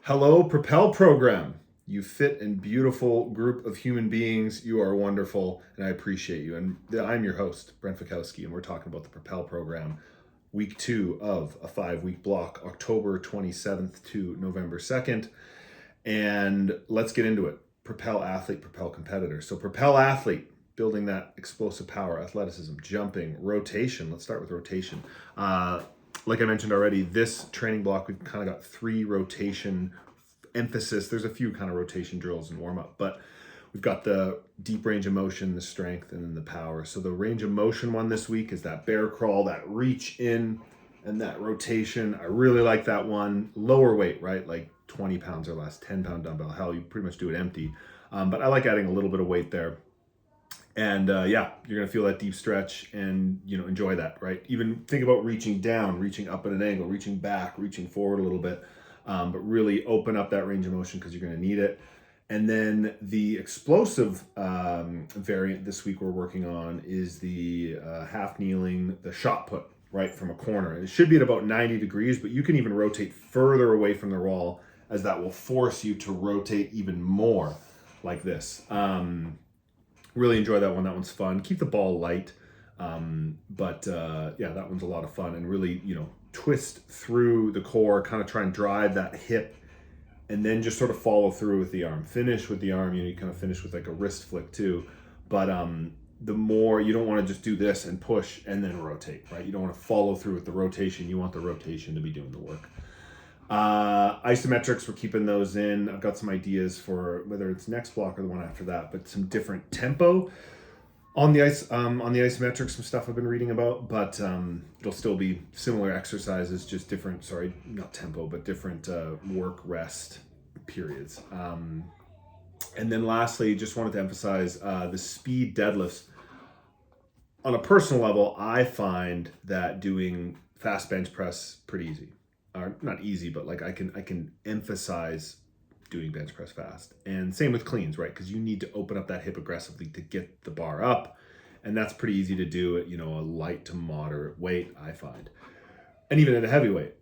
Hello, Propel program. You fit and beautiful group of human beings. You are wonderful, and I appreciate you. And I'm your host, Brent Fikowski, and we're talking about the Propel program, week 2 of a 5-week block, October 27th to November 2nd. And let's get into it. Propel athlete, Propel competitor. So, Propel athlete, building that explosive power, athleticism, jumping, rotation. Let's start with rotation. Like I mentioned already, this training block, we've kind of got 3 rotation emphasis. There's a few kind of rotation drills and warm up, but we've got the deep range of motion, the strength, and then the power. So the range of motion one this week is that bear crawl, that reach in, and that rotation. I really like that one. Lower weight, right? Like 20 pounds or less, 10-pound dumbbell. Hell, you pretty much do it empty. But I like adding a little bit of weight there. And yeah, you're gonna feel that deep stretch and enjoy that, right? Even think about reaching down, reaching up at an angle, reaching back, reaching forward a little bit, but really open up that range of motion because you're gonna need it. And then the explosive variant this week we're working on is the half kneeling, the shot put, right, from a corner. And it should be at about 90 degrees, but you can even rotate further away from the wall as that will force you to rotate even more like this. Really enjoy that one. That one's fun. Keep the ball light. But yeah, that one's a lot of fun and really, twist through the core, kind of try and drive that hip and then just sort of follow through with the arm. Finish with the arm. You kind of finish with like a wrist flick too. But the more you don't want to just do this and push and then rotate, right? You don't want to follow through with the rotation. You want the rotation to be doing the work. Isometrics, we're keeping those in. I've got some ideas for whether it's next block or the one after that, but some different tempo on the isometrics, some stuff I've been reading about, but it'll still be similar exercises, just different, sorry, not tempo, but different work rest periods. And then lastly, just wanted to emphasize the speed deadlifts. On a personal level, I find that doing fast bench press pretty easy. Not easy, but like I can emphasize doing bench press fast. And same with cleans, right? Because you need to open up that hip aggressively to get the bar up. And that's pretty easy to do at, a light to moderate weight, I find. And even at a heavy weight.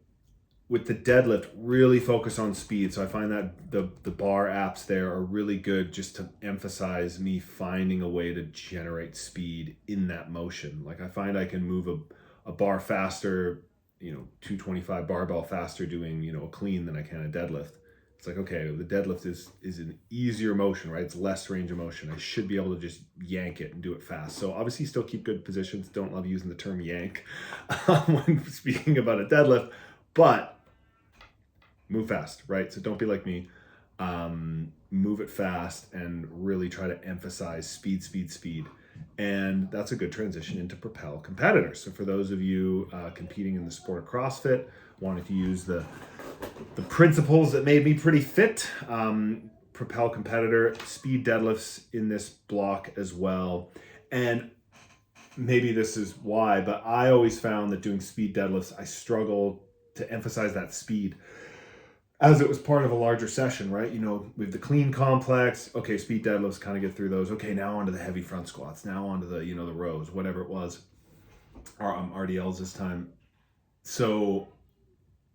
With the deadlift, really focus on speed. So I find that the bar apps there are really good just to emphasize me finding a way to generate speed in that motion. Like I find I can move a bar faster, 225 barbell faster doing, a clean than I can a deadlift. It's like, okay, the deadlift is an easier motion, right? It's less range of motion. I should be able to just yank it and do it fast. So obviously still keep good positions. Don't love using the term yank when speaking about a deadlift, but move fast, right? So don't be like me. Move it fast and really try to emphasize speed. And that's a good transition into Propel competitors. So for those of you competing in the sport of CrossFit, wanting to use the principles that made me pretty fit, Propel competitor, speed deadlifts in this block as well. And maybe this is why, but I always found that doing speed deadlifts, I struggle to emphasize that speed as it was part of a larger session, right? We have the clean complex. Okay, speed deadlifts, kind of get through those. Okay, now onto the heavy front squats. Now onto the, the rows, whatever it was, or RDLs this time. So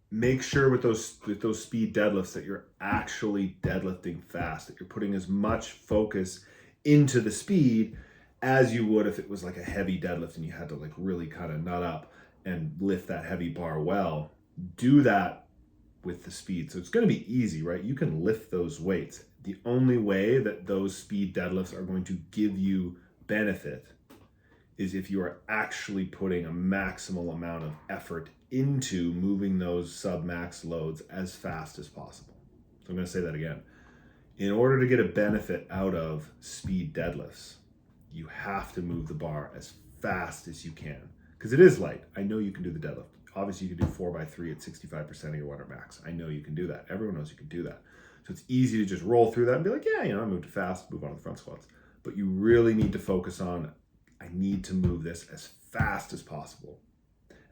make sure with those speed deadlifts that you're actually deadlifting fast, that you're putting as much focus into the speed as you would if it was like a heavy deadlift and you had to like really kind of nut up and lift that heavy bar well. Do that with the speed. So it's going to be easy, right? You can lift those weights. The only way that those speed deadlifts are going to give you benefit is if you are actually putting a maximal amount of effort into moving those sub-max loads as fast as possible. So I'm going to say that again. In order to get a benefit out of speed deadlifts, you have to move the bar as fast as you can. Because it is light. I know you can do the deadlift. Obviously, you can do 4x3 at 65% of your water max. I know you can do that. Everyone knows you can do that. So it's easy to just roll through that and be like, yeah, I moved fast, move on to the front squats. But you really need to focus on, I need to move this as fast as possible.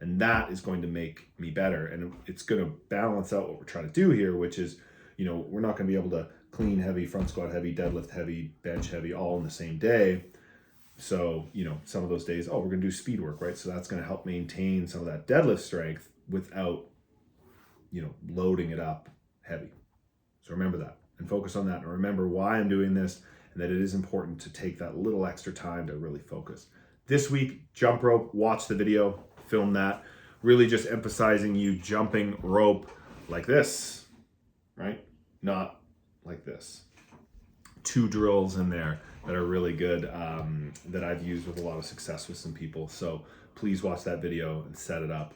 And that is going to make me better. And it's going to balance out what we're trying to do here, which is, we're not going to be able to clean heavy, front squat heavy, deadlift heavy, bench heavy, all in the same day. So, some of those days, we're going to do speed work, right? So that's going to help maintain some of that deadlift strength without, loading it up heavy. So remember that and focus on that, and remember why I'm doing this, and that it is important to take that little extra time to really focus. This week, jump rope, watch the video, film that, really just emphasizing you jumping rope like this, right? Not like this. 2 drills in there that are really good, that I've used with a lot of success with some people. So please watch that video and set it up.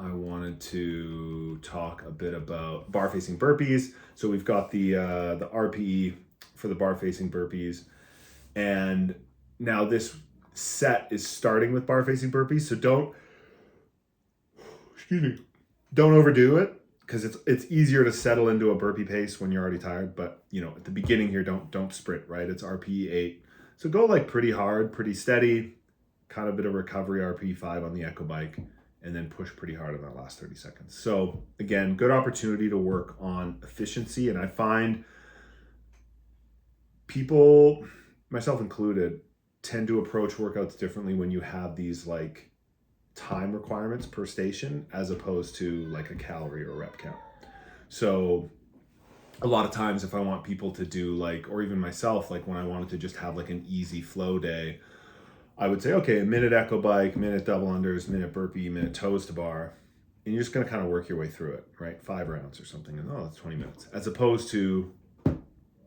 I wanted to talk a bit about bar facing burpees. So we've got the RPE for the bar facing burpees, and now this set is starting with bar facing burpees. So don't overdo it, because it's easier to settle into a burpee pace when you're already tired. But at the beginning here, don't sprint, right? It's RPE 8. So go like pretty hard, pretty steady, kind of bit of recovery, RPE 5 on the Echo bike, and then push pretty hard in that last 30 seconds. So again, good opportunity to work on efficiency. And I find people, myself included, tend to approach workouts differently when you have these like time requirements per station as opposed to like a calorie or rep count. So a lot of times if I want people to do like, or even myself, like when I wanted to just have like an easy flow day, I would say, okay, a minute Echo bike, minute double unders, minute burpee, minute toes to bar. And you're just going to kind of work your way through it, right? 5 rounds or something. And that's 20 minutes. As opposed to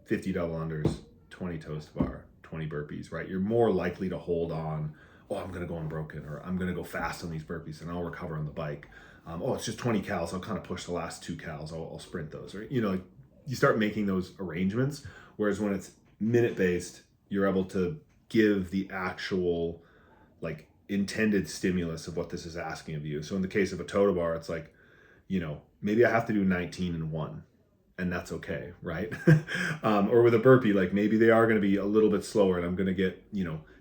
50 double unders, 20 toes to bar, 20 burpees, right? You're more likely to hold on, I'm going to go unbroken, or I'm going to go fast on these burpees and I'll recover on the bike. It's just 20 cals. I'll kind of push the last 2 cals. I'll sprint those, right? You start making those arrangements. Whereas when it's minute based, you're able to give the actual like intended stimulus of what this is asking of you. So in the case of a toe to bar, it's like, maybe I have to do 19 and 1, and that's okay, right? Or with a burpee, like maybe they are going to be a little bit slower and I'm going to get,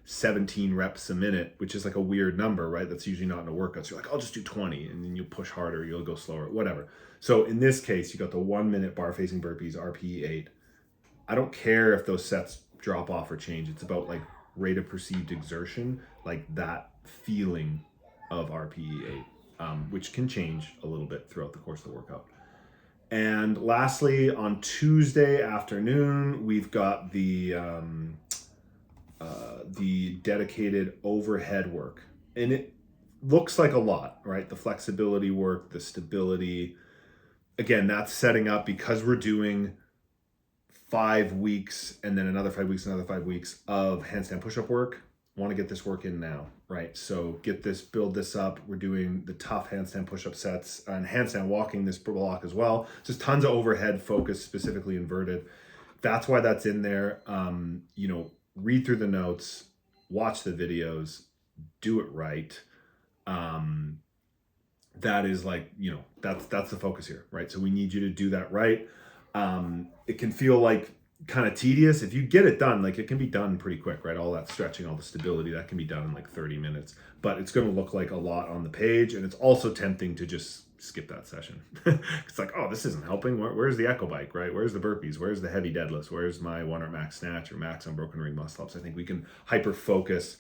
17 reps a minute, which is like a weird number, right? That's usually not in a workout. So you're like, I'll just do 20, and then you'll push harder, you'll go slower, whatever. So in this case, you got the 1 minute bar facing burpees, RPE 8. I don't care if those sets drop off or change. It's about like rate of perceived exertion, like that feeling of RPE 8, which can change a little bit throughout the course of the workout. And lastly, on Tuesday afternoon, we've got the dedicated overhead work. And it looks like a lot, right? The flexibility work, the stability. Again, that's setting up because we're doing 5 weeks and then another 5 weeks, another 5 weeks of handstand push-up work. Want to get this work in now, right? So build this up. We're doing the tough handstand push-up sets and handstand walking this block as well. Just tons of overhead focus, specifically inverted. That's why that's in there. Read through the notes, watch the videos, do it right. That is like, that's the focus here, right? So we need you to do that right. It can feel like kind of tedious. If you get it done, like it can be done pretty quick, right? All that stretching, all the stability, that can be done in like 30 minutes, but it's going to look like a lot on the page. And it's also tempting to just skip that session. It's like, this isn't helping. Where's the Echo bike, right? Where's the burpees? Where's the heavy deadlifts? Where's my 1 rep max snatch or max unbroken ring muscle ups? I think we can hyper focus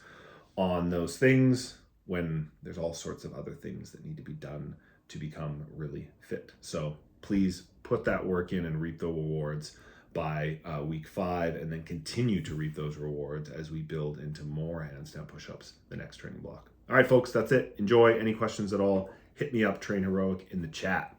on those things when there's all sorts of other things that need to be done to become really fit. So please put that work in and reap the rewards by week 5, and then continue to reap those rewards as we build into more handstand push-ups the next training block. All right, folks, that's it. Enjoy. Any questions at all, hit me up, Train Heroic, in the chat.